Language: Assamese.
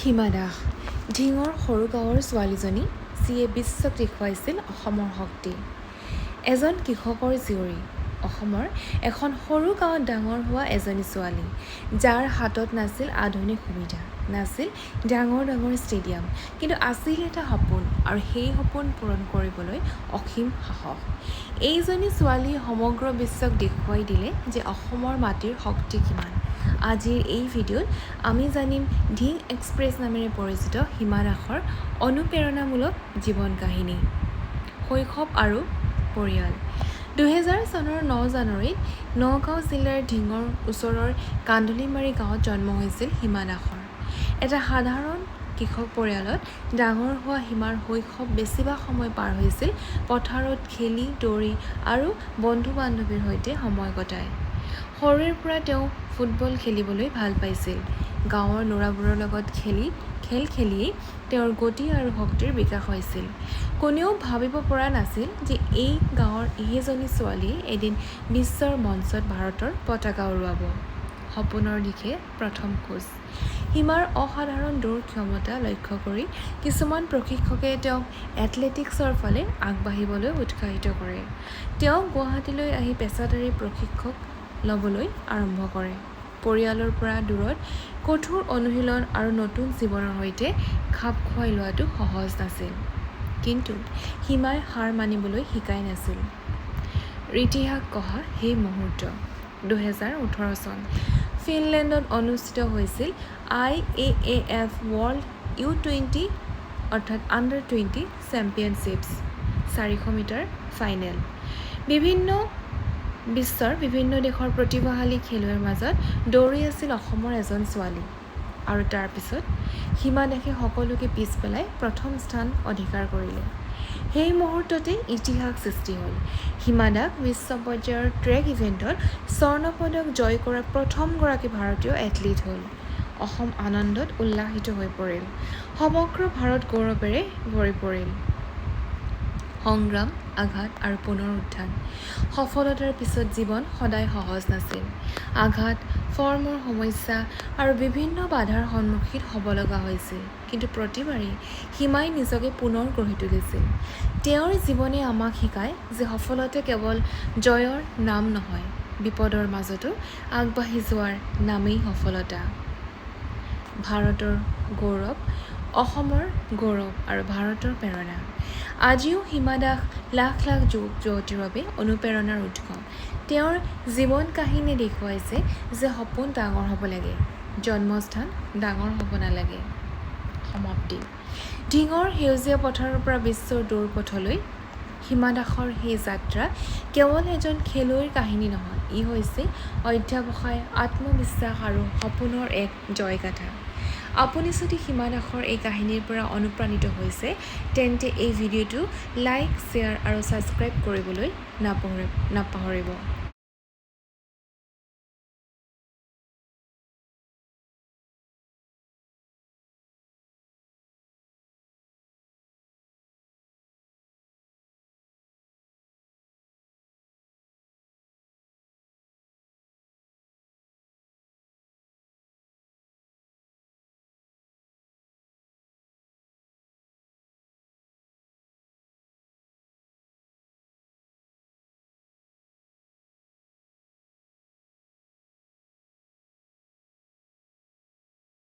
হিমা দাস ঢিঙৰ সৰু গাঁৱৰ ছোৱালীজনী যিয়ে বিশ্বক দেখুৱাইছিল অসমৰ শক্তি। এজন কৃষকৰ জীয়ৰী, অসমৰ এখন সৰু গাঁৱত ডাঙৰ হোৱা এজনী ছোৱালী, যাৰ হাতত নাছিল আধুনিক সুবিধা, নাছিল ডাঙৰ ডাঙৰ ষ্টেডিয়াম, কিন্তু আছিল এটা সপোন, আৰু সেই সপোন পূৰণ কৰিবলৈ অসীম সাহস। এইজনী ছোৱালীয়ে সমগ্ৰ বিশ্বক দেখুৱাই দিলে যে অসমৰ মাটিৰ শক্তি কিমান। আজিৰ এই ভিডিঅ'ত আমি জানিম ঢিং এক্সপ্ৰেছ নামেৰে পৰিচিত হিমা দাসৰ অনুপ্ৰেৰণামূলক জীৱন কাহিনী। শৈশৱ আৰু পৰিয়াল। 2000 চনৰ 9 জানুৱাৰীত নগাঁও জিলাৰ ঢিঙৰ ওচৰৰ কান্দুলিমাৰী গাঁৱত জন্ম হৈছিল হিমা দাসৰ। এটা সাধাৰণ কৃষক পৰিয়ালত ডাঙৰ হোৱা হিমাৰ শৈশৱ বেছিভাগ সময় পাৰ হৈছিল পথাৰত খেলি দৌৰি আৰু বন্ধু বান্ধৱীৰ সৈতে সময় কটায়। সৰুৰে পৰা তেওঁ ফুটবল খেলিবলৈ ভাল পাইছিল। গাঁৱৰ ল'ৰাবোৰৰ লগত খেল খেলিয়েই তেওঁৰ গতি আৰু শক্তিৰ বিকাশ হৈছিল। কোনেও ভাবিব পৰা নাছিল যে এই গাঁৱৰ এইজনী ছোৱালীয়ে এদিন বিশ্বৰ মঞ্চত ভাৰতৰ পতাকা উৰুৱাব। সপোনৰ দিশে প্ৰথম খোজ। হিমাৰ অসাধাৰণ দৌৰ ক্ষমতা লক্ষ্য কৰি কিছুমান প্ৰশিক্ষকে তেওঁক এথলেটিক্সৰ ফালে আগবাঢ়িবলৈ উৎসাহিত কৰে। তেওঁ গুৱাহাটীলৈ আহি পেছাদাৰী প্ৰশিক্ষক ল'বলৈ আৰম্ভ কৰে। পৰিয়ালৰ পৰা দূৰত কঠোৰ অনুশীলন আৰু নতুন জীৱনৰ সৈতে খাপ খুৱাই লোৱাটো সহজ নাছিল, কিন্তু হিমাই হাৰ মানিবলৈ শিকাই নাছিল। ইতিহাস গঢ়া সেই মুহূৰ্ত। 2018 চন ফিনলেণ্ডত অনুষ্ঠিত হৈছিল IAAF ৱৰ্ল্ড U20 অৰ্থাৎ আণ্ডাৰ-20 চেম্পিয়নশ্বিপছ 400 মিটাৰ ফাইনেল। বিশ্বৰ বিভিন্ন দেশৰ প্ৰতিভাশালী খেলুৱৈৰ মাজত দৌৰি আছিল অসমৰ এজন ছোৱালী, আৰু তাৰ পিছত হিমা দাসে সকলোকে পিছ পেলাই প্ৰথম স্থান অধিকাৰ কৰিলে। সেই মুহূৰ্ততে ইতিহাস সৃষ্টি হ'ল। হিমা দাস বিশ্ব পৰ্যায়ৰ ট্ৰেক ইভেণ্টত স্বৰ্ণ পদক জয় কৰা প্ৰথমগৰাকী ভাৰতীয় এথলীট হ'ল। অসম আনন্দত উল্লাসিত হৈ পৰিল। সমগ্ৰ ভাৰত গৌৰৱেৰে ভৰি পৰিল। সংগ্ৰাম, আঘাত আৰু পুনৰ উত্থান। সফলতাৰ পিছত জীৱন সদায় সহজ নাছিল। আঘাত, ফৰ্মৰ সমস্যা আৰু বিভিন্ন বাধাৰ সন্মুখীন হ'ব লগা হৈছিল, কিন্তু প্ৰতিবাৰেই হিমাই নিজকে পুনৰ গঢ়ি তুলিছিল। তেওঁৰ জীৱনে আমাক শিকায় যে সফলতা কেৱল জয়ৰ নাম নহয়, বিপদৰ মাজতো আগবাঢ়ি যোৱাৰ নামেই সফলতা। ভাৰতৰ গৌৰৱ, অসমৰ গৌৰৱ আৰু ভাৰতৰ প্ৰেৰণা। আজিও হিমা দাস লাখ লাখ যুৱক যুৱতীৰ বাবে অনুপ্ৰেৰণাৰ উৎস। তেওঁৰ জীৱন কাহিনী দেখুৱাইছে যে সপোন ডাঙৰ হ'ব লাগে, জন্মস্থান ডাঙৰ হ'ব নালাগে। সমাপ্তি। ঢিঙৰ সেউজীয়া পথাৰৰ পৰা বিশ্বৰ দৌৰপথলৈ হিমা দাসৰ সেই যাত্ৰা কেৱল এজন খেলুৱৈৰ কাহিনী নহয়, ই হৈছে অধ্যাৱসায়, আত্মবিশ্বাস আৰু সপোনৰ এক জয়গাথা। আপুনি যদি হিমা দাসৰ এই কাহিনীৰ পৰা অনুপ্ৰাণিত হৈছে, তেন্তে এই ভিডিঅ'টো লাইক, শ্বেয়াৰ আৰু ছাবস্ক্ৰাইব কৰিবলৈ নাপাহৰিব।